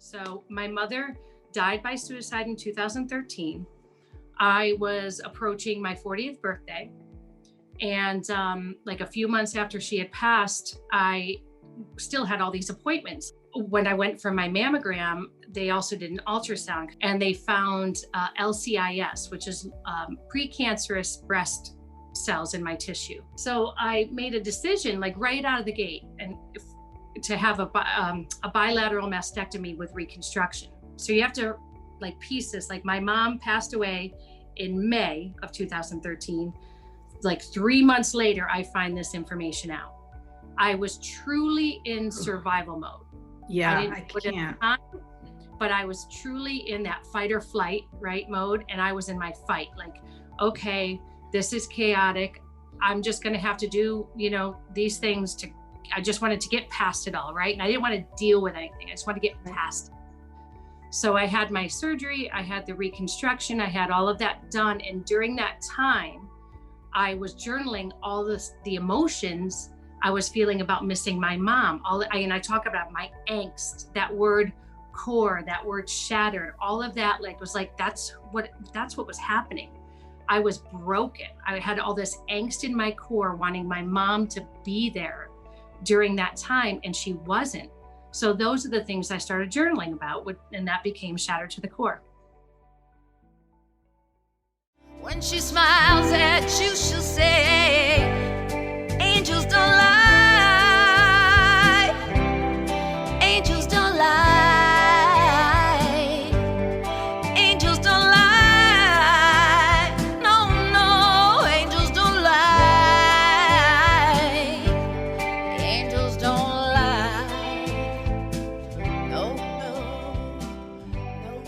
So my mother died by suicide in 2013. I was approaching my 40th birthday. And like a few months after she had passed, I still had all these appointments. When I went for my mammogram, they also did an ultrasound and they found LCIS, which is precancerous breast cells in my tissue. So I made a decision like right out of the gate and to have a bilateral mastectomy with reconstruction. So you have to like piece this, like my mom passed away in May of 2013. Like 3 months later, I find this information out. I was truly in survival mode. Yeah, I can't. But I was truly in that fight or flight, right, mode. And I was in my fight, like, okay, this is chaotic. I'm just going to have to do, these things I just wanted to get past it all, right? And I didn't want to deal with anything. I just wanted to get past it. So I had my surgery, I had the reconstruction, I had all of that done. And during that time, I was journaling all the emotions I was feeling about missing my mom. And I talk about my angst, that word core, that word shattered, all of that that's what was happening. I was broken. I had all this angst in my core, wanting my mom to be there during that time, and she wasn't. So those are the things I started journaling about, and that became Shattered to the Core. When she smiles at you, she'll say, angels don't lie. Angels don't lie. Angels don't lie. No, no, angels don't lie. Angels don't lie. No, no, no, no.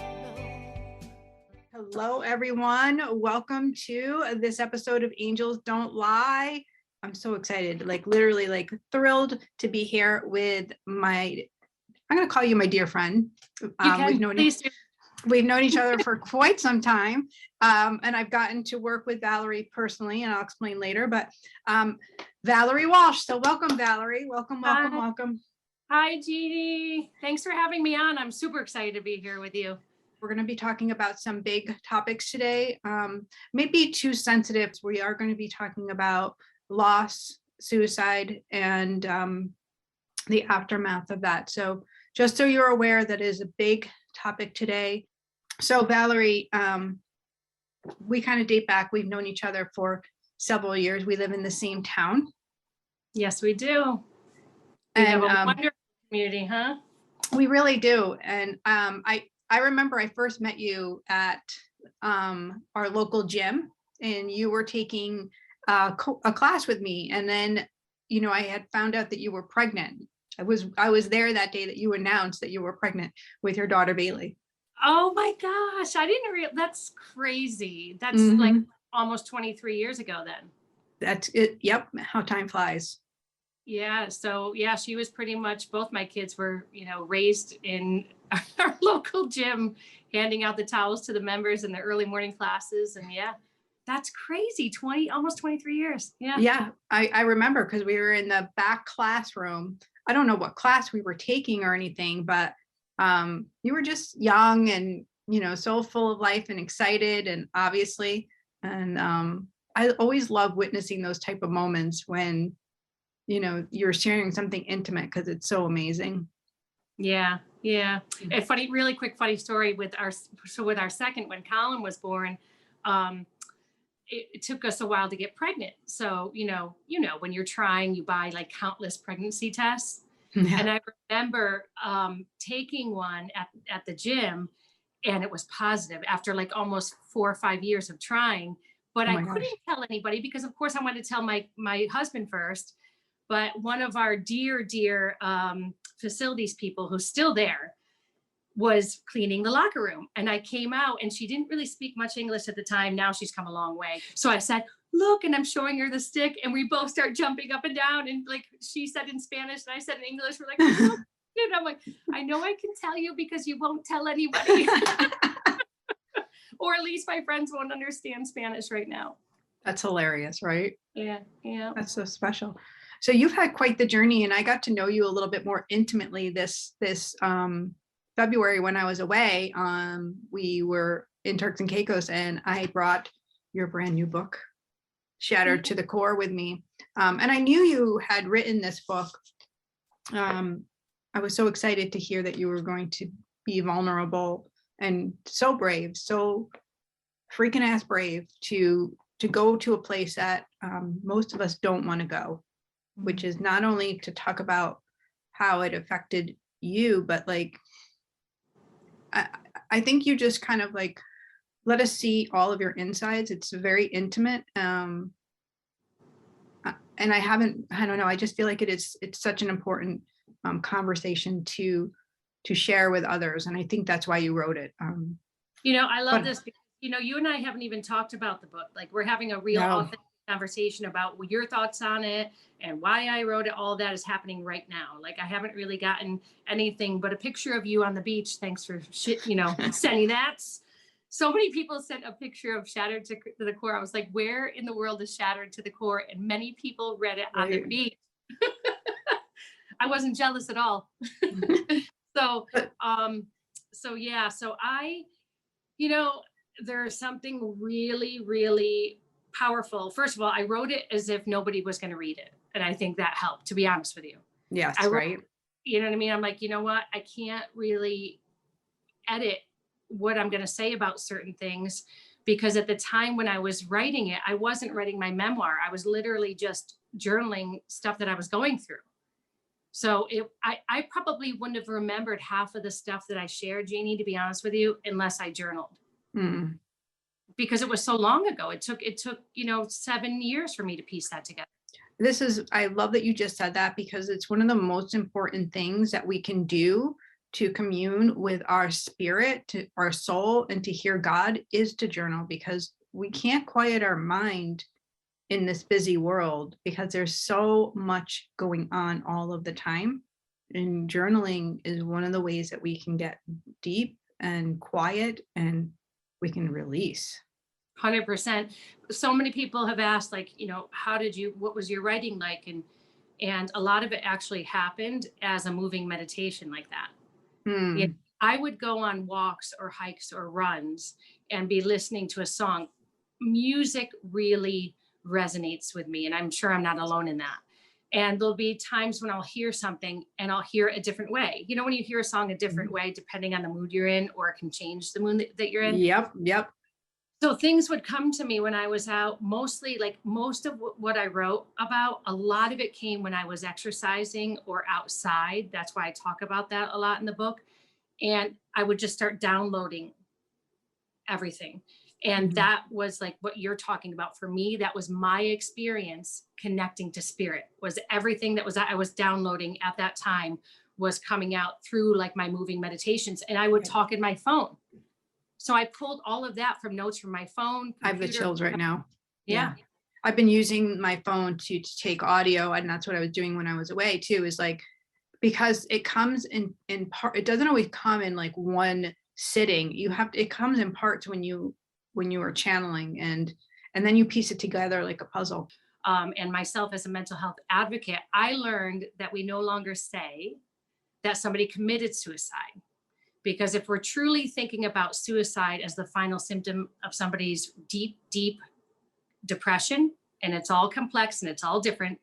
Hello, everyone. Welcome to this episode of Angels Don't Lie. I'm so excited, literally thrilled to be here with I'm going to call you my dear friend. We've known each other for quite some time. And I've gotten to work with Valerie personally, and I'll explain later, but Valerie Walsh. So welcome, Valerie. Welcome. Hi, Jeannie. Thanks for having me on. I'm super excited to be here with you. We're going to be talking about some big topics today, maybe too sensitive. We are going to be talking about loss, suicide, and the aftermath of that. So just so you're aware, that is a big topic today. So Valerie, we kind of date back. We've known each other for several years. We live in the same town. Yes, we do. We have a wonderful community, huh? We really do. And I remember I first met you at our local gym, and you were taking a class with me. And then, I had found out that you were pregnant. I was there that day that you announced that you were pregnant with your daughter, Bailey. Oh my gosh. I didn't realize. That's crazy. That's like almost 23 years ago then. That's it. Yep. How time flies. Yeah. So yeah, she was pretty much, both my kids were, raised in our local gym, handing out the towels to the members in the early morning classes. And yeah, that's crazy. Almost 23 years. Yeah. Yeah. I remember because we were in the back classroom. I don't know what class we were taking or anything, but you were just young and, so full of life and excited, and obviously, and I always love witnessing those type of moments when, you're sharing something intimate, because it's so amazing. Yeah. A really quick funny story with our second, when Colin was born, it took us a while to get pregnant. So, when you're trying, you buy like countless pregnancy tests. Yeah. And I remember taking one at the gym, and it was positive after like almost 4 or 5 years of trying, but I couldn't tell anybody because of course I wanted to tell my husband first. But one of our dear facilities people who's still there was cleaning the locker room. And I came out, and she didn't really speak much English at the time. Now she's come a long way. So I said, look, and I'm showing her the stick, and we both start jumping up and down. And like she said in Spanish and I said in English, we're like, oh, and I'm like, I know I can tell you because you won't tell anybody. Or at least my friends won't understand Spanish right now. That's hilarious, right? Yeah. That's so special. So you've had quite the journey, and I got to know you a little bit more intimately this February when I was away, we were in Turks and Caicos, and I brought your brand new book, Shattered to the Core, with me. And I knew you had written this book. I was so excited to hear that you were going to be vulnerable and so brave, so freaking ass brave to go to a place that most of us don't want to go, which is not only to talk about how it affected you, but like, I think you just kind of like let us see all of your insides. It's very intimate. And I don't know, I just feel like it's such an important conversation to share with others. And I think that's why you wrote it. I love this because, you and I haven't even talked about the book. Like, we're having a real authentic conversation about your thoughts on it and why I wrote it. All that is happening right now. Like, I haven't really gotten anything but a picture of you on the beach. Thanks for sending that. So many people sent a picture of Shattered to the Core. I was like, where in the world is Shattered to the Core? And many people read it on the beach. I wasn't jealous at all. So there's something really, really powerful. First of all, I wrote it as if nobody was going to read it. And I think that helped, to be honest with you. Yes, right. You know what I mean? I'm like, you know what? I can't really edit what I'm going to say about certain things, because at the time when I was writing it, I wasn't writing my memoir. I was literally just journaling stuff that I was going through. So I probably wouldn't have remembered half of the stuff that I shared, Jeannie, to be honest with you, unless I journaled. Because it was so long ago. It took 7 years for me to piece that together. I love that you just said that, because it's one of the most important things that we can do to commune with our spirit, to our soul, and to hear God, is to journal, because we can't quiet our mind in this busy world because there's so much going on all of the time. And journaling is one of the ways that we can get deep and quiet, and we can release. 100%. So many people have asked, like, what was your writing like? And a lot of it actually happened as a moving meditation like that. I would go on walks or hikes or runs and be listening to a song. Music really resonates with me, and I'm sure I'm not alone in that. And there'll be times when I'll hear something and I'll hear it a different way. When you hear a song a different way, depending on the mood you're in, or it can change the mood that you're in. Yep. So things would come to me when I was out, mostly, like, most of what I wrote about, a lot of it came when I was exercising or outside. That's why I talk about that a lot in the book. And I would just start downloading everything. And that was like what you're talking about. For me, that was my experience connecting to spirit. Was everything that I was downloading at that time was coming out through like my moving meditations. And I would talk in my phone. So I pulled all of that from notes from my phone. I have the chills right now. Yeah. I've been using my phone to take audio, and that's what I was doing when I was away too, is like, because it comes in part, it doesn't always come in like one sitting. It comes in parts when you are channeling, and then you piece it together like a puzzle. And myself as a mental health advocate, I learned that we no longer say that somebody committed suicide. Because if we're truly thinking about suicide as the final symptom of somebody's deep, deep depression, and it's all complex and it's all different,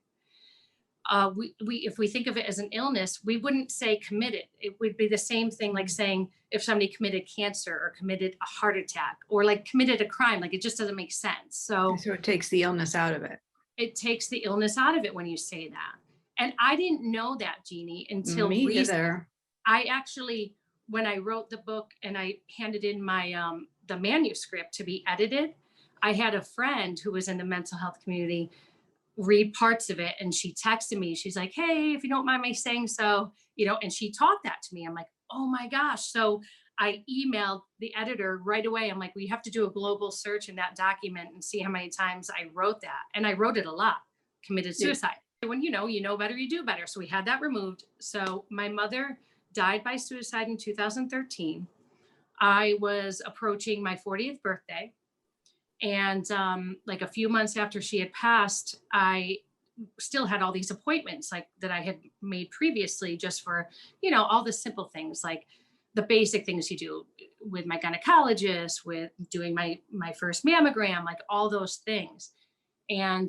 if we think of it as an illness, we wouldn't say committed. It would be the same thing like saying if somebody committed cancer or committed a heart attack or like committed a crime. Like, it just doesn't make sense. So it takes the illness out of it. It takes the illness out of it when you say that. And I didn't know that, Jeannie, until me recently. Either. I actually, when I wrote the book and I handed in my the manuscript to be edited, I had a friend who was in the mental health community read parts of it, and she texted me. She's like, hey, if you don't mind my saying so, and she taught that to me. I'm like, oh my gosh. So I emailed the editor right away. I'm like, we have to do a global search in that document and see how many times I wrote that. And I wrote it a lot. Committed suicide. When you know better, you do better. So we had that removed. So my mother died by suicide in 2013. I was approaching my 40th birthday. And like a few months after she had passed, I still had all these appointments like that I had made previously just for, all the simple things like the basic things you do with my gynecologist, with doing my first mammogram, like all those things. And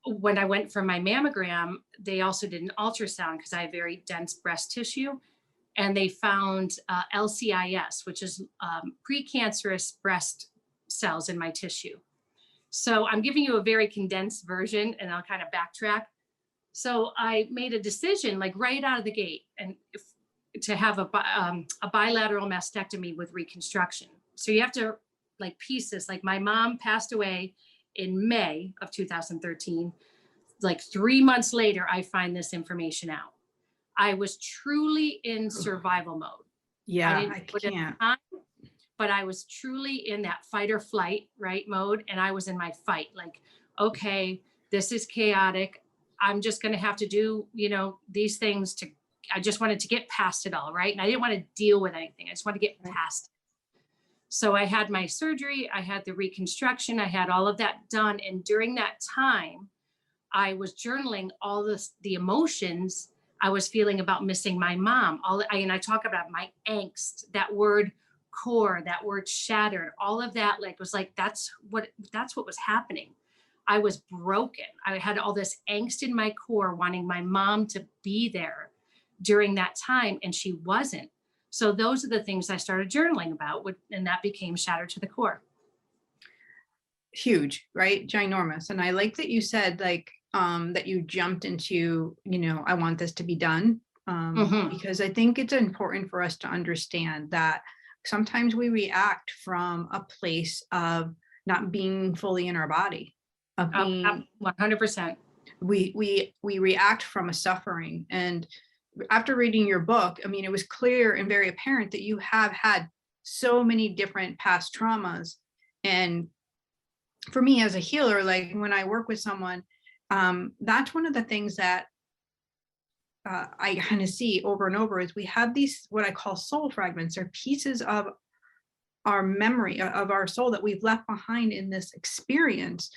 when I went for my mammogram, they also did an ultrasound because I have very dense breast tissue. And they found LCIS, which is precancerous breast cells in my tissue. So I'm giving you a very condensed version, and I'll kind of backtrack. So I made a decision like right out of the gate, and to have a bilateral mastectomy with reconstruction. So you have to like pieces. Like my mom passed away in May of 2013. Like 3 months later, I find this information out. I was truly in survival mode. Yeah, I put it can't. on, but I was truly in that fight or flight, right, mode. And I was in my fight, like, okay, this is chaotic. I'm just going to have to do, these things I just wanted to get past it all, right? And I didn't want to deal with anything. I just wanted to get past it. So I had my surgery, I had the reconstruction, I had all of that done. And during that time, I was journaling all the emotions I was feeling about missing my mom. And I talk about my angst, that word core, that word shattered, all of that, that's what was happening. I was broken. I had all this angst in my core, wanting my mom to be there during that time, and she wasn't. So those are the things I started journaling about, and that became Shattered to the Core. Huge, right? Ginormous. And I like that you said that you jumped into, I want this to be done. Because I think it's important for us to understand that sometimes we react from a place of not being fully in our body, of being 100%. We react from a suffering. And after reading your book, I mean, it was clear and very apparent that you have had so many different past traumas. And for me as a healer, like when I work with someone, that's one of the things that I kind of see over and over is we have these, what I call soul fragments, or pieces of our memory of our soul that we've left behind in this experience.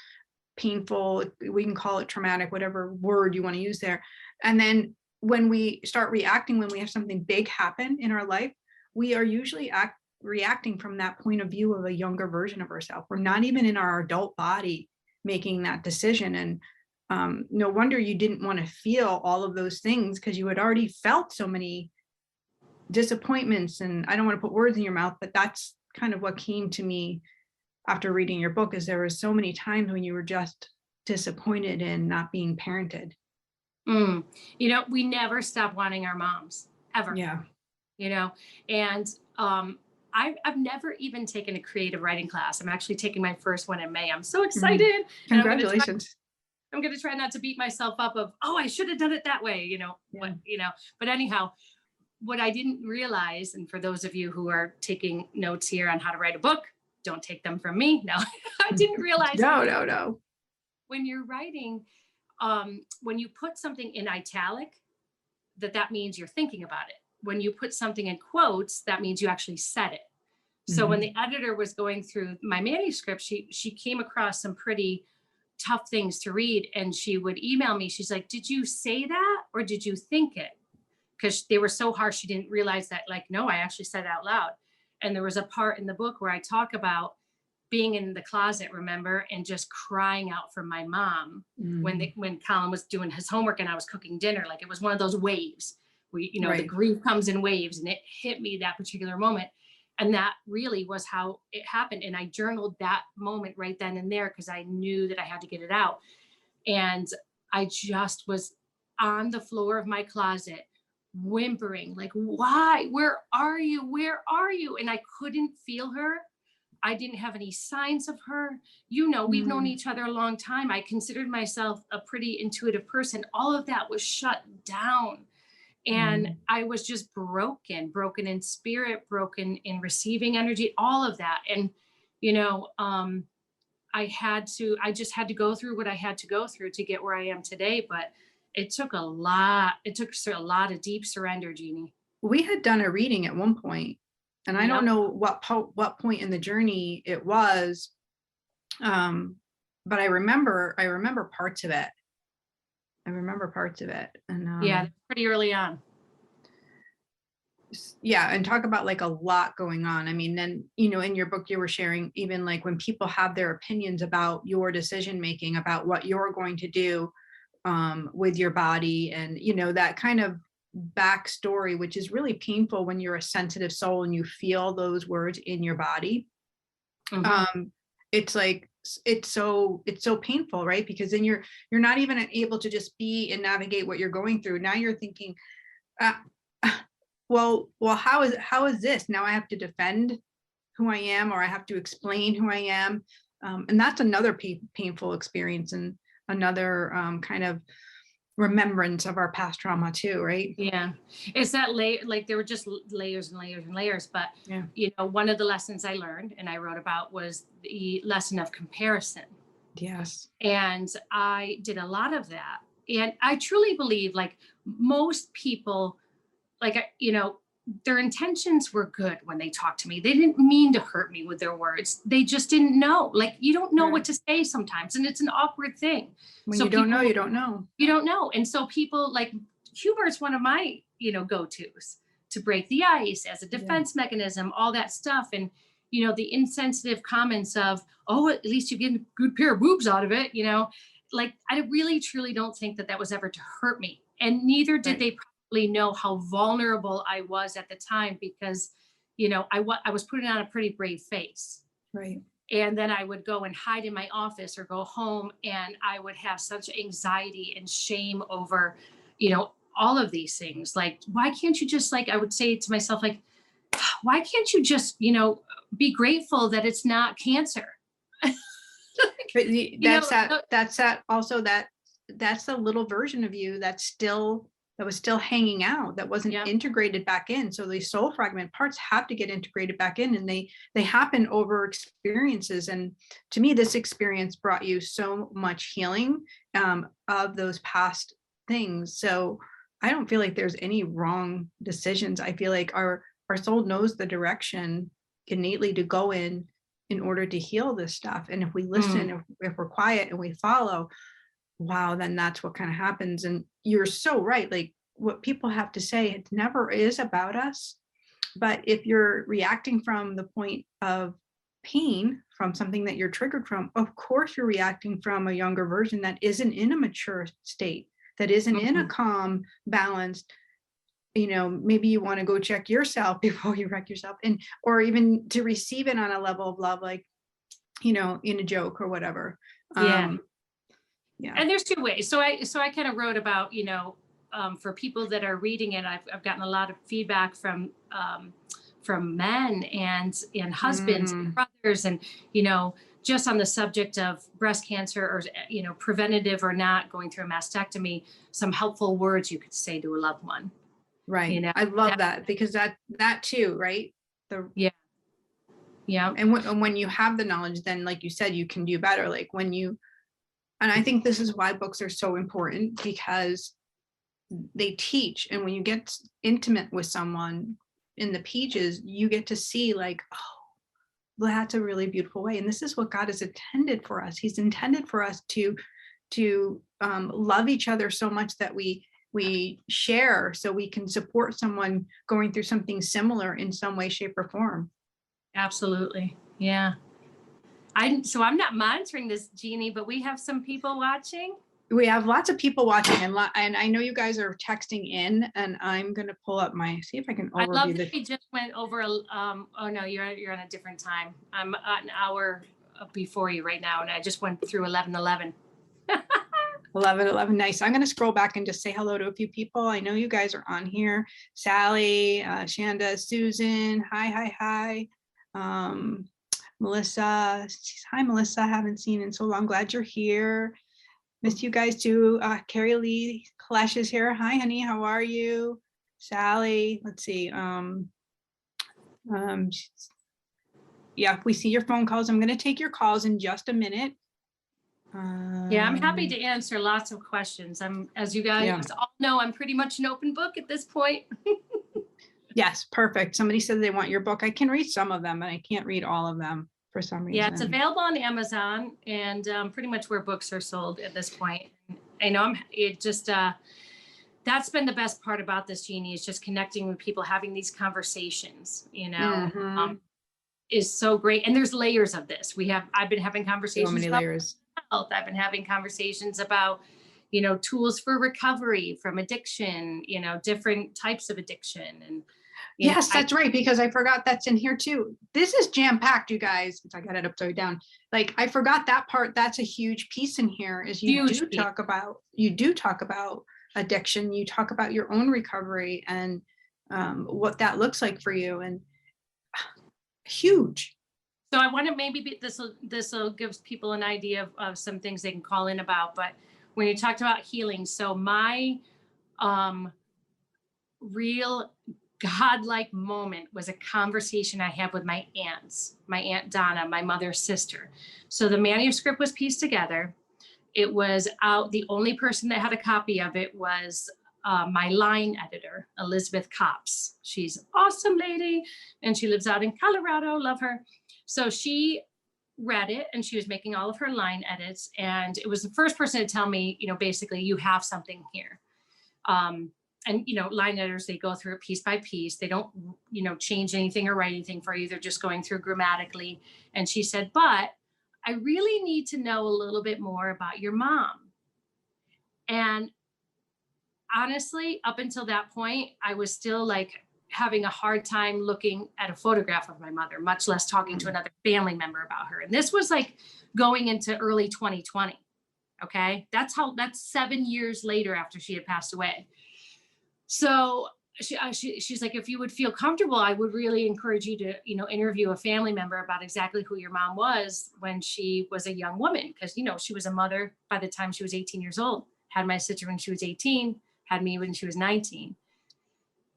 Painful, we can call it traumatic, whatever word you want to use there. And then when we start reacting, when we have something big happen in our life, we are usually reacting from that point of view of a younger version of ourselves. We're not even in our adult body making that decision. And no wonder you didn't want to feel all of those things, because you had already felt so many disappointments. And I don't want to put words in your mouth, but that's kind of what came to me after reading your book, is there were so many times when you were just disappointed in not being parented. We never stop wanting our moms, ever. Yeah. And I've never even taken a creative writing class. I'm actually taking my first one in May. I'm so excited. Congratulations. I'm going to try not to beat myself up of, I should have done it that way, but anyhow, what I didn't realize, and for those of you who are taking notes here on how to write a book, don't take them from me. No, I didn't realize. No. When you're writing, when you put something in italic, that means you're thinking about it. When you put something in quotes, that means you actually said it. So when the editor was going through my manuscript, she came across some pretty tough things to read, and she would email me. She's like, did you say that or did you think it? Because they were so harsh, she didn't realize that, no, I actually said it out loud. And there was a part in the book where I talk about being in the closet, remember, and just crying out for my mom when Colin was doing his homework and I was cooking dinner. Like, it was one of those waves where, Right. The grief comes in waves, and it hit me that particular moment. And that really was how it happened. And I journaled that moment right then and there, because I knew that I had to get it out. And I just was on the floor of my closet, whimpering, like, why? Where are you? Where are you? And I couldn't feel her. I didn't have any signs of her. We've known each other a long time. I considered myself a pretty intuitive person. All of that was shut down. And I was just broken in spirit, broken in receiving energy, all of that. And, I just had to go through what I had to go through to get where I am today. But it took a lot of deep surrender, Jeannie. We had done a reading at one point, and I don't know what point in the journey it was. But I remember parts of it. And yeah, pretty early on. Yeah, and talk about like a lot going on. I mean, then, in your book you were sharing even like when people have their opinions about your decision making, about what you're going to do with your body, and that kind of backstory, which is really painful when you're a sensitive soul and you feel those words in your body. It's like it's so painful, right? Because then you're not even able to just be and navigate what you're going through. Now you're thinking, well, how is this? Now I have to defend who I am, or I have to explain who I am. And that's another painful experience, and another kind of remembrance of our past trauma too, right? Yeah. It's that like there were just layers and layers and layers. But, Yeah. One of the lessons I learned and I wrote about was the lesson of comparison. Yes. And I did a lot of that. And I truly believe like most people, like, their intentions were good when they talked to me. They didn't mean to hurt me with their words. They just didn't know. Like, you don't know what to say sometimes. And it's an awkward thing. When So you don't know, people- you don't know. You don't know. And so people like humor is one of my, go-tos to break the ice as a defense mechanism, all that stuff. And, the insensitive comments of, oh, at least you get a good pair of boobs out of it, like I really, truly don't think that was ever to hurt me. And neither did they probably know how vulnerable I was at the time, because, I was putting on a pretty brave face. Right. And then I would go and hide in my office or go home, and I would have such anxiety and shame over, all of these things. Like, why can't you just, like, I would say to myself, like, why can't you just, be grateful that it's not cancer? But that's the little version of you that was still hanging out, that wasn't integrated back in. So these soul fragment parts have to get integrated back in, and they happen over experiences. And to me, this experience brought you so much healing of those past things. So I don't feel like there's any wrong decisions. I feel like our soul knows the direction innately to go in order to heal this stuff. And if we listen, if we're quiet and we follow, wow, then that's what kind of happens. And you're so right. Like, what people have to say, it never is about us. But if you're reacting from the point of pain, from something that you're triggered from, of course you're reacting from a younger version that isn't in a mature state, that isn't in a calm, balanced, maybe you want to go check yourself before you wreck yourself, or even to receive it on a level of love, like, in a joke or whatever. Yeah. Yeah. And there's two ways. So I kind of wrote about, for people that are reading it, I've gotten a lot of feedback from men and husbands and brothers, and, just on the subject of breast cancer, or, preventative or not, going through a mastectomy, some helpful words you could say to a loved one. Right. I love that, because that too, right? Yeah. And when you have the knowledge, then, like you said, you can do better. Like and I think this is why books are so important, because they teach. And when you get intimate with someone in the pages, you get to see, like, oh, that's a really beautiful way. And this is what God has intended for us. He's intended for us to love each other so much that we share, so we can support someone going through something similar in some way, shape, or form. Absolutely. Yeah. I'm not monitoring this, Jeannie, but we have some people watching. We have lots of people watching, and I know you guys are texting in, and I'm going to pull up see if I can overview. I love that we just went over, oh no, you're on a different time. I'm an hour before you right now, and I just went through 11:11. 11:11. Nice. I'm going to scroll back and just say hello to a few people. I know you guys are on here. Sally, Shanda, Susan. Hi. Melissa. Hi, Melissa. Haven't seen in so long. Glad you're here. Missed you guys too. Carrie Lee Clash is here. Hi, honey. How are you? Sally. Let's see. Yeah, we see your phone calls. I'm going to take your calls in just a minute. Yeah, I'm happy to answer lots of questions. As you guys all know, I'm pretty much an open book at this point. Yes, perfect. Somebody said they want your book. I can read some of them, and I can't read all of them for some reason. Yeah, it's available on Amazon, and pretty much where books are sold at this point. I know that's been the best part about this, Jeannie, is just connecting with people, having these conversations, Mhm. is so great. And there's layers of this. I've been having So conversations many about layers. health. I've been having conversations about, tools for recovery from addiction, different types of addiction. And, Yes, I that's right, because I forgot that's in here too. This is jam-packed, you guys. I got it upside down. Like, I forgot that part. That's a huge piece in here, is you Huge do piece. talk about addiction. You talk about your own recovery and what that looks like for you, and huge. So I want to maybe this will give people an idea of some things they can call in about. But when you talked about healing, so my real godlike moment was a conversation I had with my aunts, my Aunt Donna, my mother's sister. So the manuscript was pieced together. It was out. The only person that had a copy of it was my line editor, Elizabeth Copps. She's an awesome lady, and she lives out in Colorado. Love her. So she read it, and she was making all of her line edits. And it was the first person to tell me, basically, you have something here. And line editors, they go through it piece by piece. They don't change anything or write anything for you. They're just going through grammatically. And she said, but I really need to know a little bit more about your mom. And honestly, up until that point, I was still like having a hard time looking at a photograph of my mother, much less talking to another family member about her. And this was like going into early 2020. Okay, that's 7 years later after she had passed away. So she's like, if you would feel comfortable, I would really encourage you to, interview a family member about exactly who your mom was when she was a young woman. Because, she was a mother by the time she was 18 years old, had my sister when she was 18, had me when she was 19.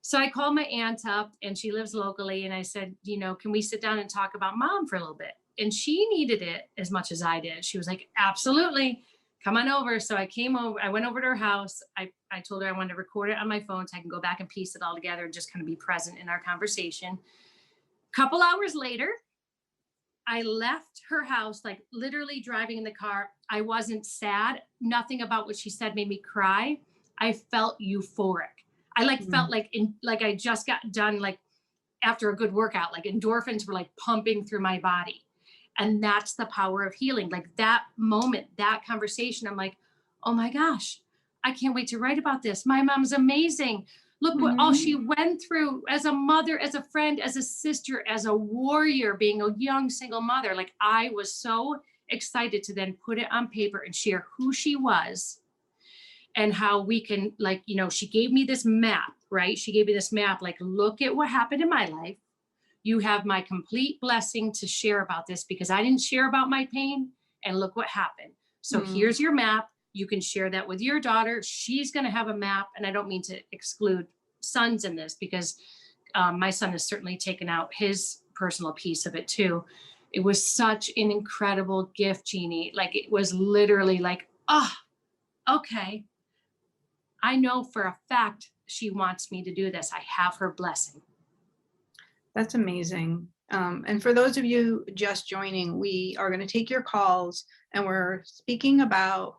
So I called my aunt up, and she lives locally. And I said, can we sit down and talk about mom for a little bit? And she needed it as much as I did. She was like, absolutely. Come on over. So I came over, I went over to her house. I told her I wanted to record it on my phone so I can go back and piece it all together and just kind of be present in our conversation. A couple hours later, I left her house, like literally driving in the car. I wasn't sad. Nothing about what she said made me cry. I felt euphoric. I felt like I just got done, like after a good workout, like endorphins were like pumping through my body. And that's the power of healing. Like that moment, that conversation, I'm like, oh my gosh, I can't wait to write about this. My mom's amazing. Look what all she went through as a mother, as a friend, as a sister, as a warrior, being a young single mother. Like I was so excited to then put it on paper and share who she was and how we can, like, she gave me this map, right? She gave me this map, like, look at what happened in my life. You have my complete blessing to share about this because I didn't share about my pain, and look what happened. So here's your map. You can share that with your daughter. She's going to have a map. And I don't mean to exclude sons in this because my son has certainly taken out his personal piece of it too. It was such an incredible gift, Jeannie. Like it was literally like, oh, okay. I know for a fact she wants me to do this. I have her blessing. That's amazing. And for those of you just joining, we are going to take your calls, and we're speaking about,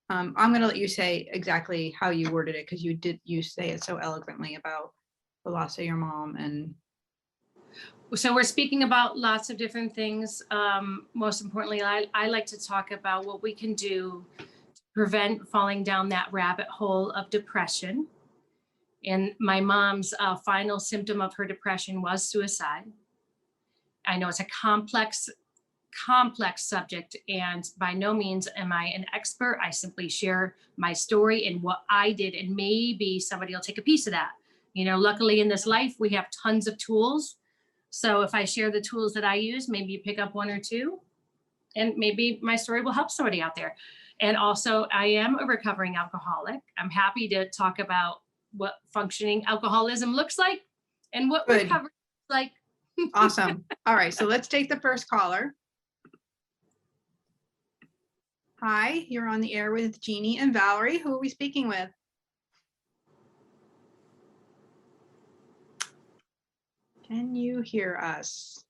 I'm going to let you say exactly how you worded it, because you say it so eloquently about the loss of your mom. And so we're speaking about lots of different things. Most importantly, I like to talk about what we can do to prevent falling down that rabbit hole of depression. And my mom's final symptom of her depression was suicide. I know it's a complex subject, and by no means am I an expert. I simply share my story and what I did, and maybe somebody will take a piece of that. Luckily in this life, we have tons of tools. So if I share the tools that I use, maybe you pick up one or two, and maybe my story will help somebody out there. And also, I am a recovering alcoholic. I'm happy to talk about what functioning alcoholism looks like and what recovery looks like. Awesome. All right, so let's take the first caller. Hi, you're on the air with Jeannie and Valerie. Who are we speaking with? Can you hear us?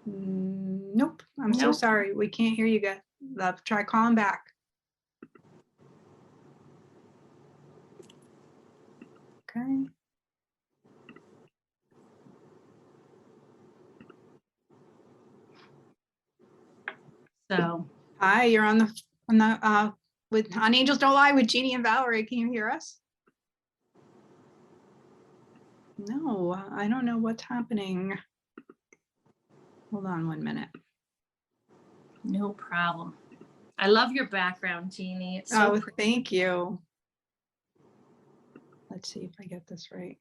Nope. I'm so sorry. We can't hear you guys. Let's try calling back. Okay. So Hi, you're on the on Angels Don't Lie with Jeannie and Valerie. Can you hear us? No, I don't know what's happening. Hold on 1 minute. no problem. I love your background, Jeannie. It's so pretty. Thank you. Let's see if I get this right.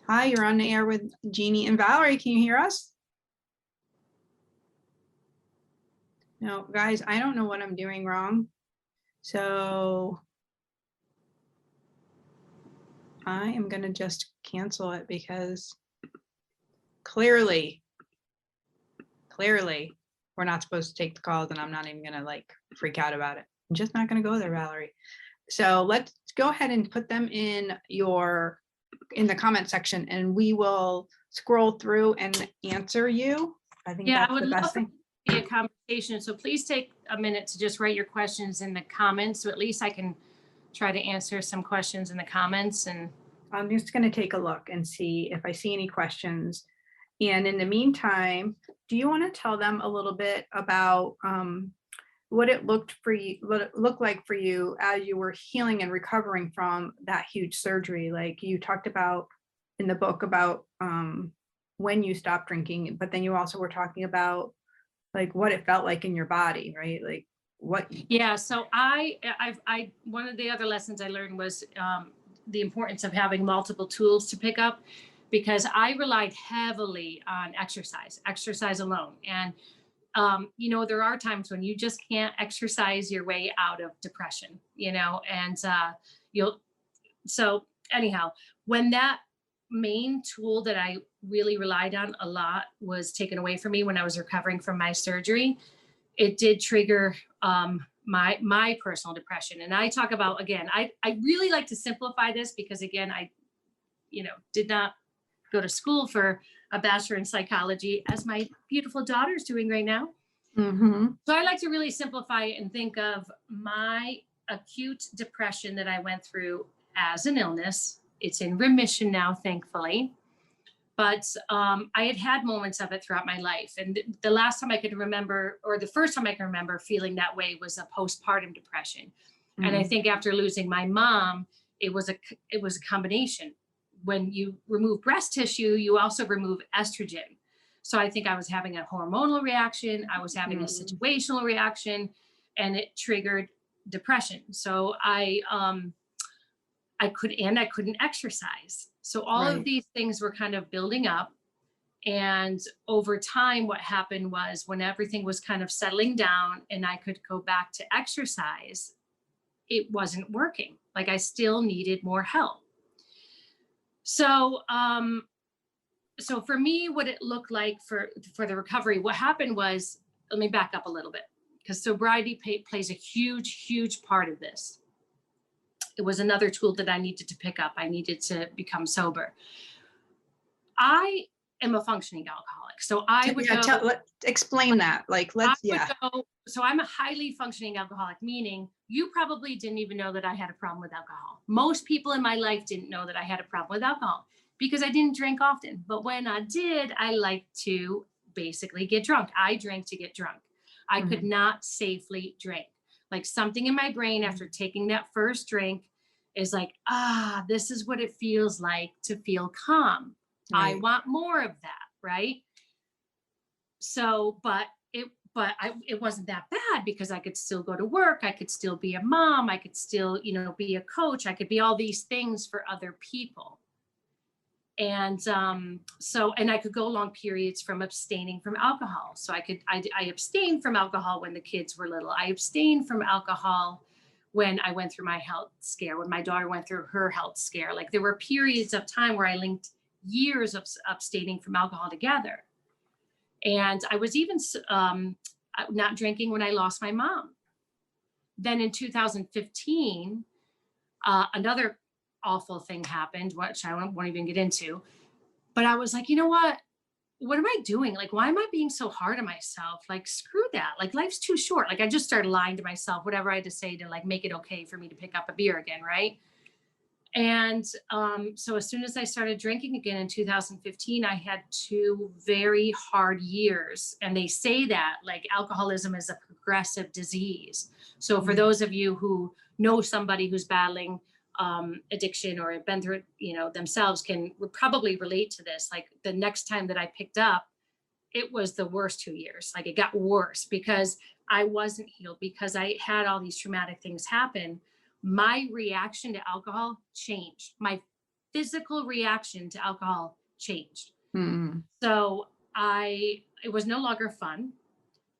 Hi, you're on the air with Jeannie and Valerie. Can you hear us? No, guys, I don't know what I'm doing wrong. So I am going to just cancel it because clearly, we're not supposed to take the calls, and I'm not even going to like freak out about it. I'm just not going to go there, Valerie. So let's go ahead and put them in the comment section, and we will scroll through and answer you. I think Yeah, that's I would the love best thing. to be a conversation. So please take a minute to just write your questions in the comments. So at least I can try to answer some questions in the comments. And I'm just going to take a look and see if I see any questions. And in the meantime, do you want to tell them a little bit about what it looked like for you as you were healing and recovering from that huge surgery? Like you talked about in the book about when you stopped drinking, but then you also were talking about like what it felt like in your body, right? Like what? yeah, so I one of the other lessons I learned was the importance of having multiple tools to pick up, because I relied heavily on exercise alone. And there are times when you just can't exercise your way out of depression, and so anyhow, when that main tool that I really relied on a lot was taken away from me when I was recovering from my surgery, it did trigger my personal depression. And I talk about, again, I really like to simplify this because, again, I did not go to school for a bachelor in psychology, as my beautiful daughter's doing right now. Mm-hmm. So I like to really simplify it and think of my acute depression that I went through as an illness. It's in remission now, thankfully. But I had moments of it throughout my life. And the last time I could remember, or the first time I can remember feeling that way, was a postpartum depression. Mm-hmm. And I think after losing my mom, it was a combination. When you remove breast tissue, you also remove estrogen. So I think I was having a hormonal reaction, I was having a situational reaction, and it triggered depression. So I couldn't exercise. So all of these things were kind of building up. And over time, what happened was when everything was kind of settling down and I could go back to exercise, it wasn't working. Like I still needed more help. So, so for me, what it looked like for the recovery, what happened was, let me back up a little bit, because sobriety plays a huge part of this. It was another tool that I needed to pick up. I needed to become sober. I am a functioning alcoholic. So I would explain that. So I'm a highly functioning alcoholic, meaning you probably didn't even know that I had a problem with alcohol. Most people in my life didn't know that I had a problem with alcohol because I didn't drink often. But when I did, I liked to basically get drunk. I drank to get drunk. I could not safely drink. Like something in my brain after taking that first drink is like, this is what it feels like to feel calm. Right. I want more of that, right? So, but it wasn't that bad because I could still go to work. I could still be a mom. I could still, be a coach. I could be all these things for other people. And and I could go long periods from abstaining from alcohol. So I abstained from alcohol when the kids were little. I abstained from alcohol when I went through my health scare, when my daughter went through her health scare. Like there were periods of time where I linked years of abstaining from alcohol together. And I was even not drinking when I lost my mom. Then in 2015, another awful thing happened, which I won't even get into. But I was like, you know what? what am I doing? Like, why am I being so hard on myself? Like, screw that. Like, life's too short. Like, I just started lying to myself, whatever I had to say to like make it okay for me to pick up a beer again, right? And so as soon as I started drinking again in 2015, I had 2 very hard years. And they say that like alcoholism is a progressive disease. So for Mhm. those of you who know somebody who's battling addiction or have been through it, themselves can would probably relate to this. Like the next time that I picked up, it was the worst 2 years. Like it got worse because I wasn't healed, because I had all these traumatic things happen. My reaction to alcohol changed. My physical reaction to alcohol changed. Mm. So it was no longer fun.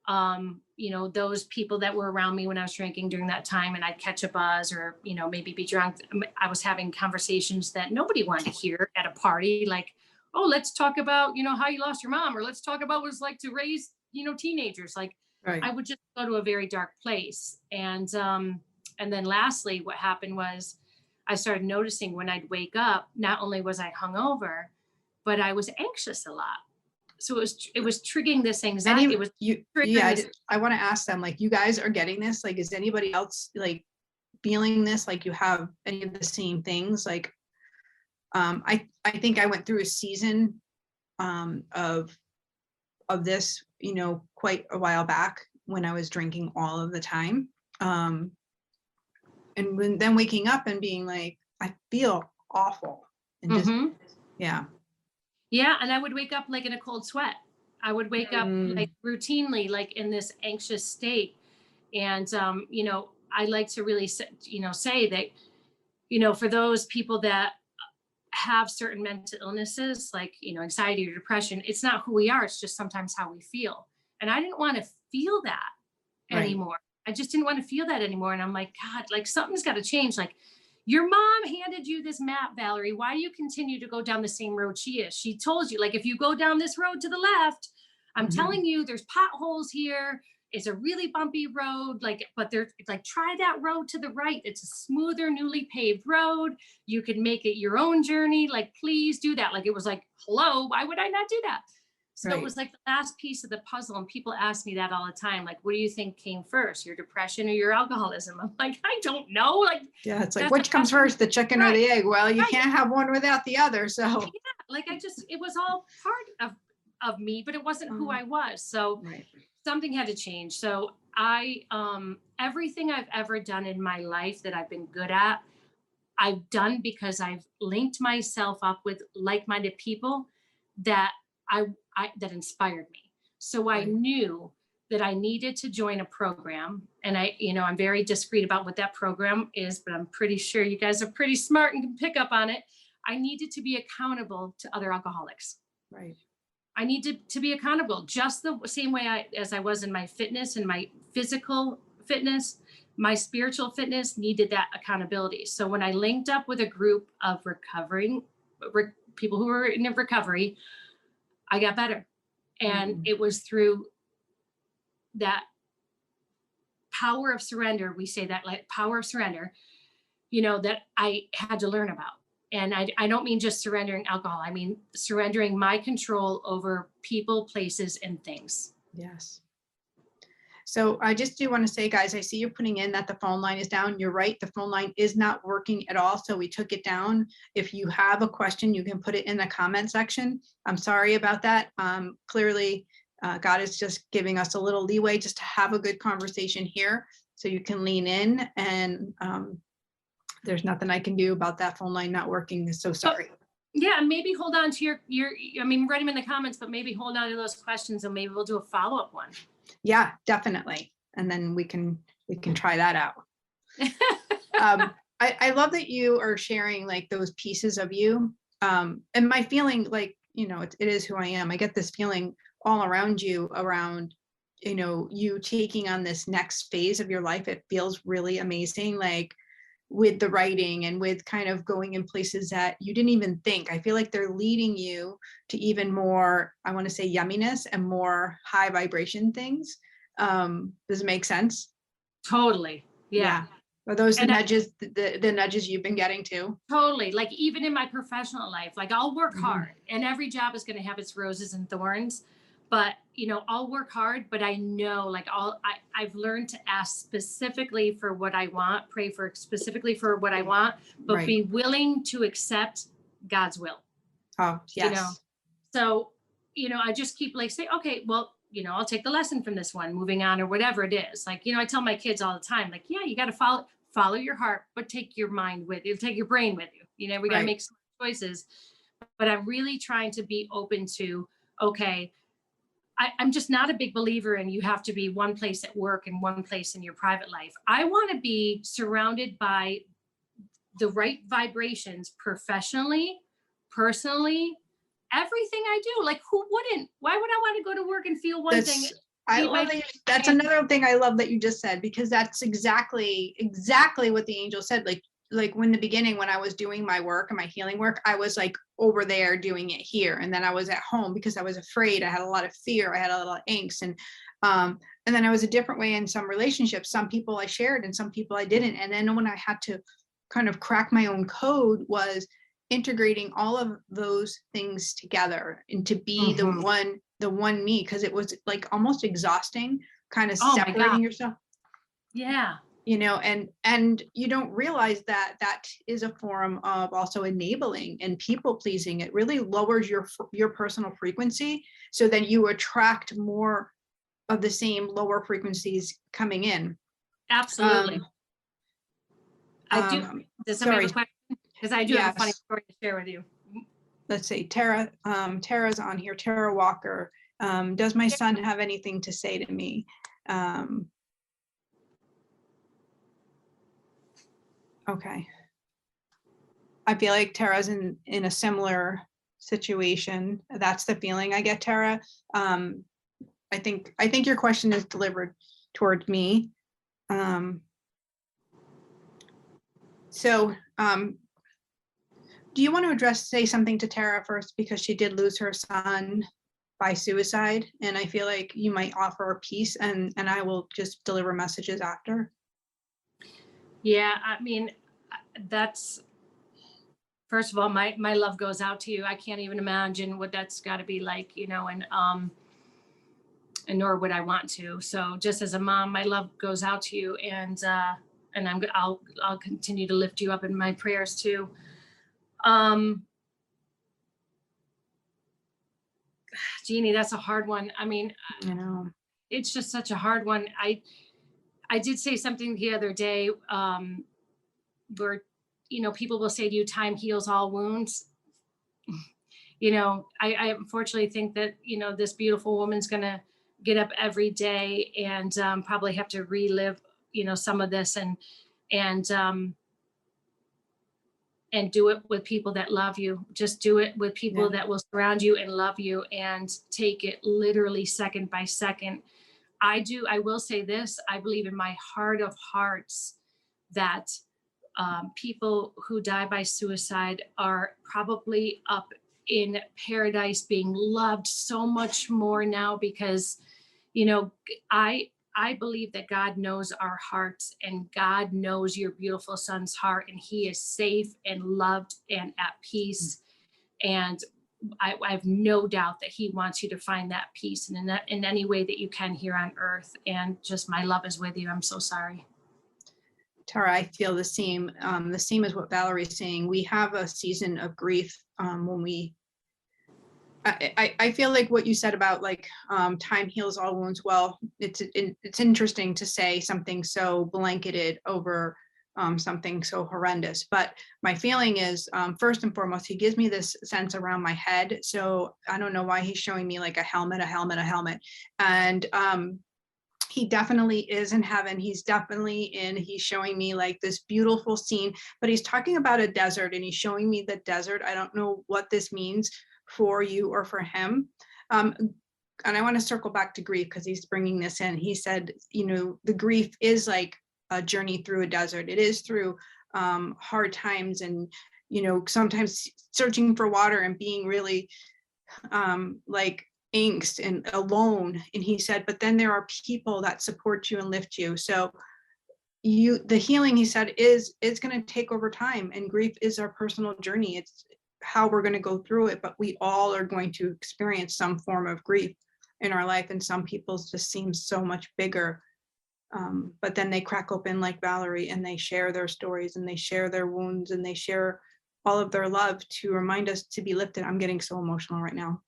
Those people that were around me when I was drinking during that time and I'd catch a buzz or, maybe be drunk. I was having conversations that nobody wanted to hear at a party. Like, oh, let's talk about, how you lost your mom, or let's talk about what it's like to raise, teenagers. Like Right. I would just go to a very dark place. And then lastly, what happened was I started noticing when I'd wake up, not only was I hungover, but I was anxious a lot. So it was triggering this anxiety. It was Yeah, triggering this. I want to ask them, like, you guys are getting this? Like, is anybody else like feeling this? Like you have any of the same things? Like, I think I went through a season of this, quite a while back when I was drinking all of the time. And then waking up and being like, I feel awful. And just, Mhm. yeah. Yeah, and I would wake up like in a cold sweat. I would wake up Mm. like routinely, like in this anxious state. And I like to really say that, for those people that have certain mental illnesses like, anxiety or depression, it's not who we are, it's just sometimes how we feel. And I didn't want to feel that Right. anymore. I just didn't want to feel that anymore. And I'm like, God, like something's got to change. Like, your mom handed you this map, Valerie. Why do you continue to go down the same road she is? She told you, like, if you go down this road to the left, I'm Mhm. telling you, there's potholes here. It's a really bumpy road. Like, but there's like, try that road to the right. It's a smoother, newly paved road. You can make it your own journey. Like, please do that. Like, it was like, hello, why would I not do that? So Right. it was like the last piece of the puzzle. And people ask me that all the time. Like, what do you think came first, your depression or your alcoholism? I'm like, I don't know. Like, Yeah, it's like, that's which a comes question. first, the chicken or Right. the egg? Well, you Right. can't have one without the other. So, Like, it was all part of me, but it wasn't who I was. So right. something had to change. So everything I've ever done in my life that I've been good at, I've done because I've linked myself up with like-minded people that that inspired me. So I Right. knew that I needed to join a program, and I'm very discreet about what that program is, but I'm pretty sure you guys are pretty smart and can pick up on it. I needed to be accountable to other alcoholics. Right. I needed to be accountable just the same way as I was in my fitness and my physical fitness. My spiritual fitness needed that accountability. So when I linked up with a group of people who were in recovery, I got better. And it was through that power of surrender. We say that, like, power of surrender, that I had to learn about. And I don't mean just surrendering alcohol. I mean surrendering my control over people, places, and things. Yes. So I just do want to say, guys, I see you're putting in that the phone line is down. You're right. The phone line is not working at all. So we took it down. If you have a question, you can put it in the comment section. I'm sorry about that. Clearly, God is just giving us a little leeway just to have a good conversation here. So you can lean in, and there's nothing I can do about that phone line not working. So sorry. Yeah, maybe hold on to your write them in the comments, but maybe hold on to those questions and maybe we'll do a follow-up one. Yeah, definitely. And then we can try that out. I love that you are sharing like those pieces of you. And my feeling, like, it is who I am. I get this feeling all around you, you taking on this next phase of your life. It feels really amazing. Like, with the writing and with kind of going in places that you didn't even think. I feel like they're leading you to even more, I want to say, yumminess and more high vibration things. Does it make sense? Totally. Yeah. Are those the And nudges, the nudges you've been getting too? totally, like even in my professional life, like I'll work Mhm. hard, and every job is going to have its roses and thorns, but I'll work hard, but I know, like, I've learned to ask specifically for what I want, pray for specifically for what I want, but Right. be willing to accept God's will. Oh, you know yes. so I just keep like say, okay, well, I'll take the lesson from this one, moving on, or whatever it is. Like, I tell my kids all the time, like, yeah, you got to follow your heart, but take your mind with you, take your brain with you. We got to Right. make some choices. But I'm really trying to be open to, okay, I'm just not a big believer in you have to be one place at work and one place in your private life. I want to be surrounded by the right vibrations professionally, personally, everything I do. Like, who wouldn't? Why would I want to go to work and feel one thing? I Be my love that that's and another thing I love that you just said, because that's exactly what the angel said. Like when the beginning, when I was doing my work and my healing work, I was like over there doing it here, and then I was at home because I was afraid. I had a lot of fear. I had a lot of angst, and then I was a different way in some relationships. Some people I shared, and some people I didn't. And then when I had to kind of crack my own code, was integrating all of those things together and to be Mhm. the one me, because it was like almost exhausting, kind of Oh my God. separating yourself, Yeah, and you don't realize that that is a form of also enabling and people pleasing. It really lowers your personal frequency, so then you attract more of the same lower frequencies coming in. absolutely. um I do. Does somebody have Sorry. a question? Because I do have a funny Yes. story to share with you. Let's see, Tara's on here. Tara Walker. Does my son have anything to say to me? Okay. I feel like Tara's in a similar situation. That's the feeling I get, Tara. I think your question is delivered toward me. So do you want to say something to Tara first, because she did lose her son by suicide, and I feel like you might offer a piece, and I will just deliver messages after. Yeah, I mean, that's first of all, my love goes out to you. I can't even imagine what that's got to be like, and nor would I want to. So just as a mom, my love goes out to you, and I'll continue to lift you up in my prayers too. Jeannie, that's a hard one. I mean, it's just such a hard one. I did say something the other day, where people will say to you, time heals all wounds. I unfortunately think that this beautiful woman's gonna get up every day and probably have to relive some of this, and and do it with people that love you. Just do it with people Yeah. that will surround you and love you, and take it literally second by second. I will say this, I believe in my heart of hearts that people who die by suicide are probably up in paradise being loved so much more now, because I believe that God knows our hearts, and God knows your beautiful son's heart, and he is safe and loved and at peace. And I have no doubt that he wants you to find that peace, and in any way that you can here on earth. And just my love is with you. I'm so sorry. Tara, I feel the same as what Valerie's saying. We have a season of grief when we, I feel like what you said about like time heals all wounds. Well, it's interesting to say something so blanketed over something so horrendous. But my feeling is, first and foremost, he gives me this sense around my head. So I don't know why he's showing me like a helmet. And he definitely is in heaven. He's showing me like this beautiful scene, but he's talking about a desert, and he's showing me the desert. I don't know what this means for you or for him. And I want to circle back to grief, because he's bringing this in. He said, the grief is like a journey through a desert. It is through hard times, and, sometimes searching for water and being really like angst and alone. And he said, but then there are people that support you and lift you. So the healing, he said, is going to take over time, and grief is our personal journey. It's how we're going to go through it, but we all are going to experience some form of grief in our life, and some people's just seems so much bigger. But then they crack open like Valerie, and they share their stories, and they share their wounds, and they share all of their love to remind us to be lifted. I'm getting so emotional right now.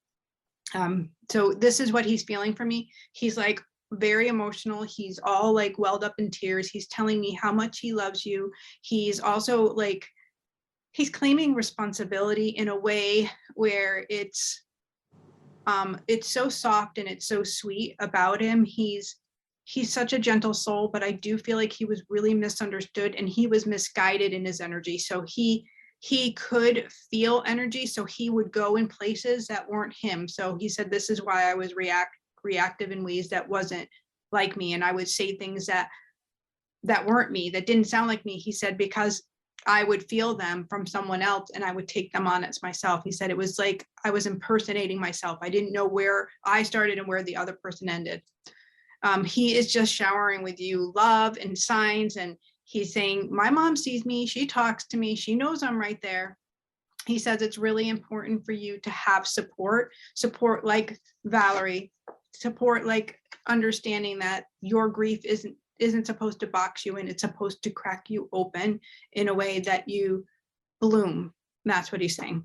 So this is what he's feeling for me. He's like very emotional. He's all like welled up in tears. He's telling me how much he loves you. He's also like, he's claiming responsibility in a way where it's so soft and it's so sweet about him. He's such a gentle soul, but I do feel like he was really misunderstood, and he was misguided in his energy. So he could feel energy, so he would go in places that weren't him. So he said, this is why I was reactive in ways that wasn't like me, and I would say things that weren't me, that didn't sound like me. He said, because I would feel them from someone else and I would take them on as myself. He said it was like I was impersonating myself. I didn't know where I started and where the other person ended. He is just showering with you love and signs, and he's saying, my mom sees me, she talks to me, she knows I'm right there. He says it's really important for you to have support like Valerie, support like understanding that your grief isn't supposed to box you in, it's supposed to crack you open in a way that you bloom. That's what he's saying.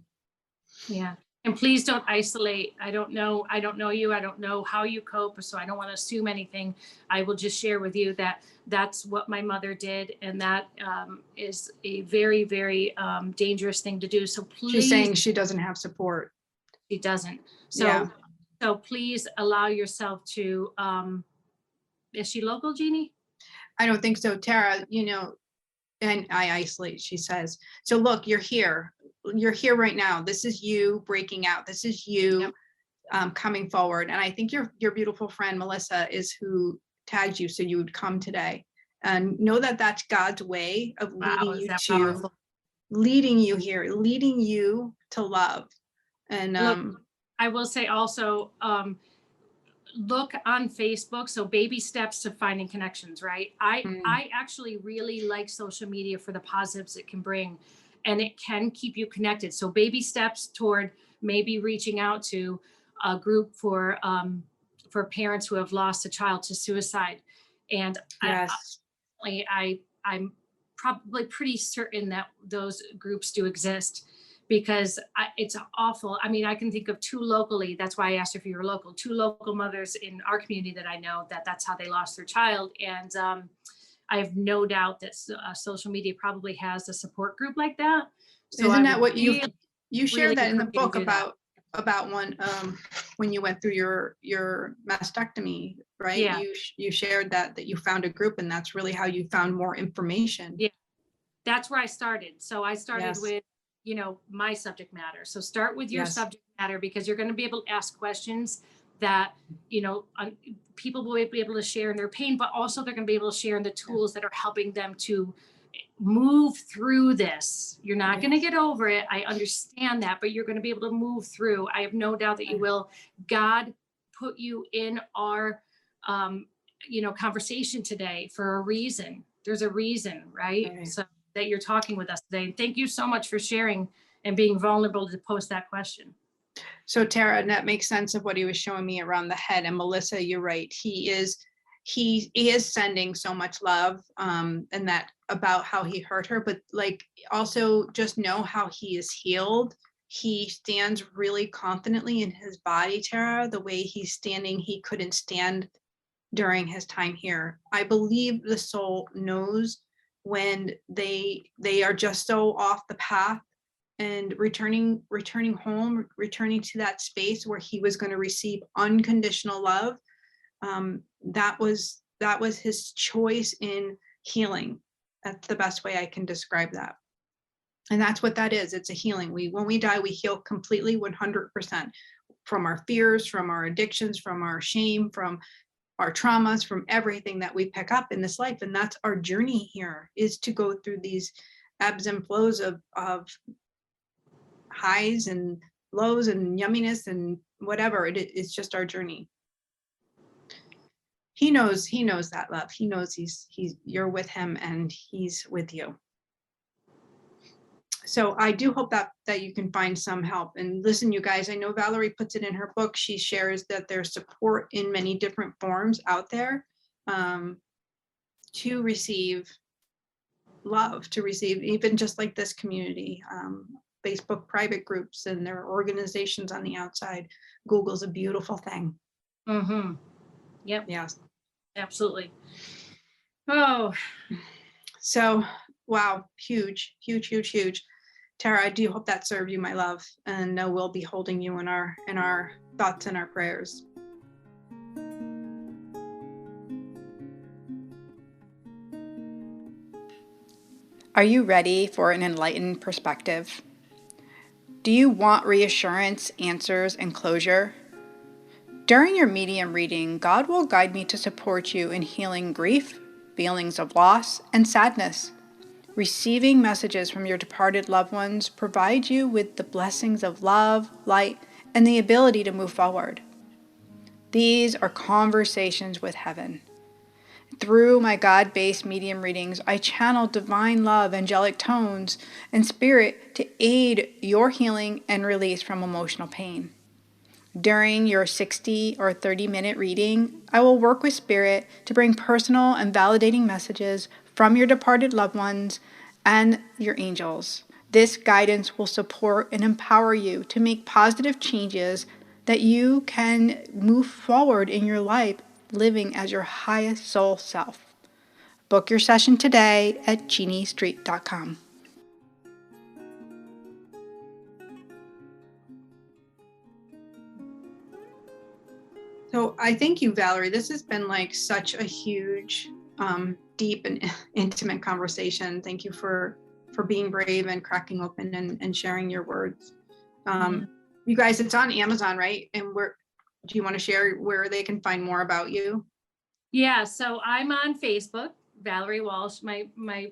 Yeah. And please don't isolate. I don't know you. I don't know how you cope. So I don't want to assume anything. I will just share with you that that's what my mother did. And that is a very, very dangerous thing to do. So please. She's saying she doesn't have support. She doesn't. So, yeah. So please allow yourself to, is she local, Jeannie? I don't think so, Tara, and I isolate, she says. So look, you're here right now. This is you breaking out. This is you coming forward. And I think your beautiful friend, Melissa, is who tagged you so you would come today. And know that that's God's way of leading you here, leading you to love. And look, I will say also, look on Facebook. So baby steps to finding connections, right? I actually really like social media for the positives it can bring, and it can keep you connected. So baby steps toward maybe reaching out to a group for parents who have lost a child to suicide. And yes. I'm probably pretty certain that those groups do exist, because it's awful. I mean, I can think of two locally. That's why I asked if you were local. Two local mothers in our community that I know that's how they lost their child. And I have no doubt that social media probably has a support group like that. So isn't that what you shared really that in the book about one when you went through your mastectomy, right? Yeah. You shared that you found a group, and that's really how you found more information. Yeah, that's where I started. So I started with my subject matter. So start with your subject matter, because you're going to be able to ask questions that, people will be able to share in their pain, but also they're going to be able to share in the tools that are helping them to move through this. You're not going to get over it. I understand that, but you're going to be able to move through. I have no doubt that you will. God put you in our, conversation today for a reason. There's a reason, right? So that you're talking with us today. And thank you so much for sharing and being vulnerable to post that question. So Tara, that makes sense of what he was showing me around the head. And Melissa, you're right. He is sending so much love, and that about how he hurt her, but like also just know how he is healed. He stands really confidently in his body, Tara. The way he's standing, he couldn't stand during his time here. I believe the soul knows when they are just so off the path, and returning home, returning to that space where he was going to receive unconditional love. That was his choice in healing. That's the best way I can describe that. And that's what that is. It's a healing. When we die, we heal completely 100% from our fears, from our addictions, from our shame, from our traumas, from everything that we pick up in this life. And that's our journey here, is to go through these ebbs and flows of highs and lows and yumminess and whatever. It's just our journey. he knows that love. He knows you're with him and he's with you. So I do hope that you can find some help. And listen, you guys, I know Valerie puts it in her book. She shares that there's support in many different forms out there to receive love, to receive even just like this community, Facebook private groups, and there are organizations on the outside. Google's a beautiful thing. Mm-hmm. Yep. Yes. Absolutely. Oh. So, wow, huge, huge, huge, huge. Tara, I do hope that served you, my love, and we'll be holding you in our thoughts and our prayers. Are you ready for an enlightened perspective? Do you want reassurance, answers, and closure? During your medium reading, God will guide me to support you in healing grief, feelings of loss, and sadness. Receiving messages from your departed loved ones provide you with the blessings of love, light, and the ability to move forward. These are conversations with heaven. Through my God-based medium readings, I channel divine love, angelic tones, and spirit to aid your healing and release from emotional pain. During your 60 or 30-minute reading, I will work with spirit to bring personal and validating messages from your departed loved ones and your angels. This guidance will support and empower you to make positive changes that you can move forward in your life living as your highest soul self. Book your session today at GenieStreet.com. So I thank you, Valerie. This has been like such a huge, deep and intimate conversation. Thank you for being brave and cracking open and sharing your words. You guys, it's on Amazon, right? And do you want to share where they can find more about you? Yeah, so I'm on Facebook, Valerie Walsh. My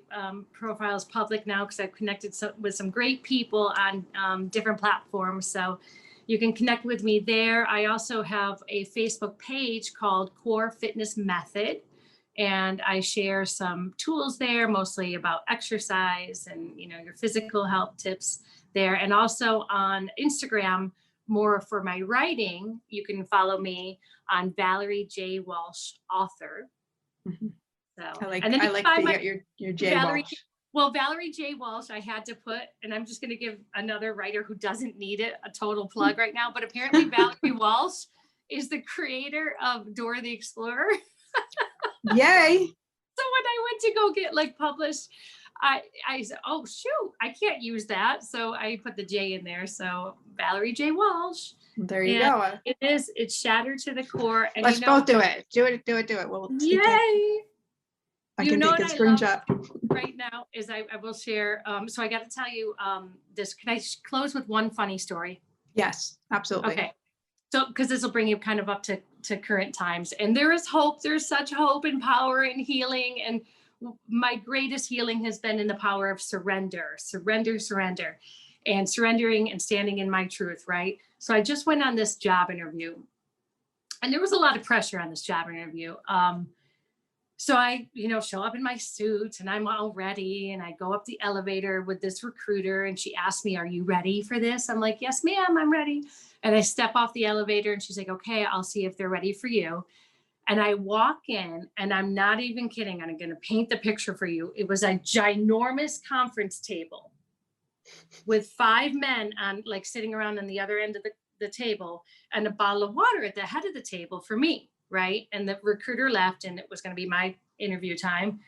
profile is public now because I've connected with some great people on different platforms. So you can connect with me there. I also have a Facebook page called Core Fitness Method, and I share some tools there, mostly about exercise and your physical health tips there. And also on Instagram, more for my writing, you can follow me on Valerie J. Walsh author. Mm-hmm. So I like your J. Valerie, Walsh. Well, Valerie J. Walsh, I had to put, and I'm just going to give another writer who doesn't need it a total plug right now, but apparently Valerie Walsh is the creator of Dora the Explorer. Yay. So when I went to go get published, I said, oh, shoot, I can't use that. So I put the J in there. So Valerie J. Walsh. There you go. It's shattered to the core. And let's both do it. Do it. We'll yay. I can take a screenshot right now is I will share. So I got to tell you this. Can I close with one funny story? Yes, absolutely. Okay. So, because this will bring you kind of up to current times, and there is hope. There's such hope and power and healing. And my greatest healing has been in the power of surrender, and surrendering and standing in my truth. Right. So I just went on this job interview, and there was a lot of pressure on this job interview. So I, show up in my suit and I'm all ready, and I go up the elevator with this recruiter, and she asked me, "Are you ready for this?" I'm like, "Yes, ma'am, I'm ready." And I step off the elevator and she's like, "Okay, I'll see if they're ready for you." And I walk in, and I'm not even kidding. I'm going to paint the picture for you. It was a ginormous conference table with 5 men on sitting around on the other end of the table, and a bottle of water at the head of the table for me. Right. And the recruiter left, and it was going to be my interview time.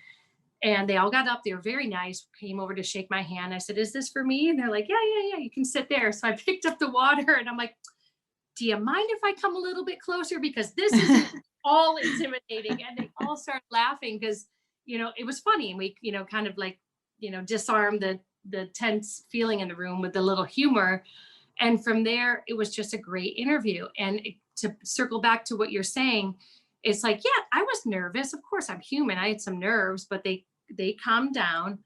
And they all got up. They were very nice, came over to shake my hand. I said, "Is this for me?" And they're like, yeah, you can sit there. So I picked up the water, and I'm like, "Do you mind if I come a little bit closer? Because this is all intimidating." And they all started laughing because, it was funny. And we, kind of disarmed the tense feeling in the room with the little humor. And from there, it was just a great interview. And to circle back to what you're saying, it's yeah, I was nervous. Of course, I'm human. I had some nerves, but they calmed down.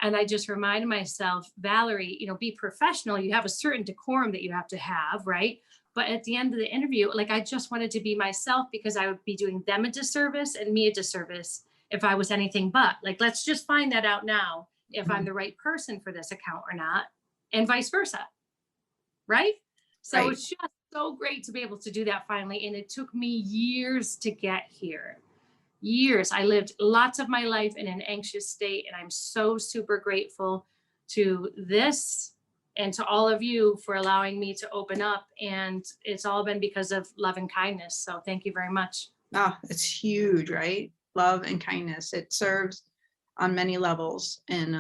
And I just reminded myself, Valerie, be professional. You have a certain decorum that you have to have, right? But at the end of the interview, like I just wanted to be myself because I would be doing them a disservice and me a disservice if I was anything but. Like, let's just find that out now if I'm the right person for this account or not, and vice versa. Right? So Right. it's just so great to be able to do that finally. And it took me years to get here. Years. I lived lots of my life in an anxious state, and I'm so super grateful to this and to all of you for allowing me to open up. And it's all been because of love and kindness. So thank you very much. Oh, it's huge, right? Love and kindness. It serves on many levels. And,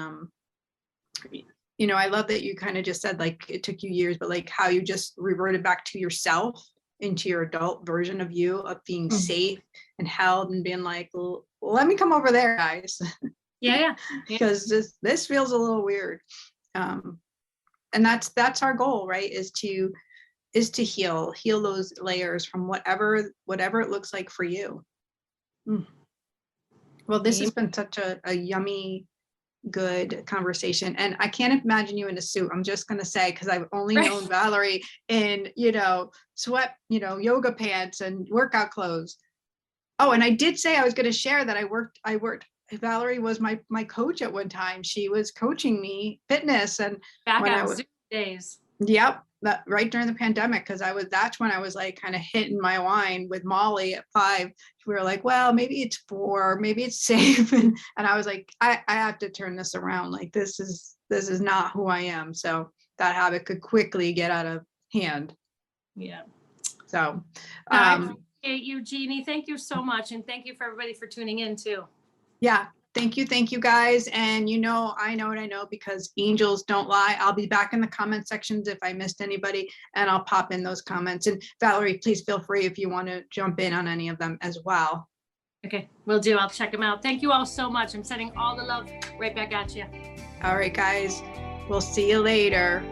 you know, I love that you kind of just said, like, it took you years, but like how you just reverted back to yourself, into your adult version of you, of being safe and held and being like, well, let me come over there, guys. Yeah. Because this feels a little weird. And that's our goal, right? Is to heal those layers from whatever it looks like for you. Well, this has been such a yummy, good conversation. And I can't imagine you in a suit. I'm just going to say, because I've only known Valerie in, sweat, yoga pants and workout clothes. Oh, and I did say I was going to share that I worked. Valerie was my coach at one time. She was coaching me fitness, and back when on Zoom days. Yep, that right during the pandemic, because that's when I was like kind of hitting my wine with Molly at 5. We were like, well, maybe it's 4, maybe it's safe, and I was like, I have to turn this around. Like this is not who I am. So that habit could quickly get out of hand. Yeah. So I appreciate you, Jeannie. Thank you so much, and thank you for everybody for tuning in too. Yeah. Thank you guys. And I know because angels don't lie. I'll be back in the comment sections if I missed anybody, and I'll pop in those comments. And Valerie, please feel free if you want to jump in on any of them as well. Okay, will do. I'll check them out. Thank you all so much. I'm sending all the love right back at you. All right, guys, we'll see you later.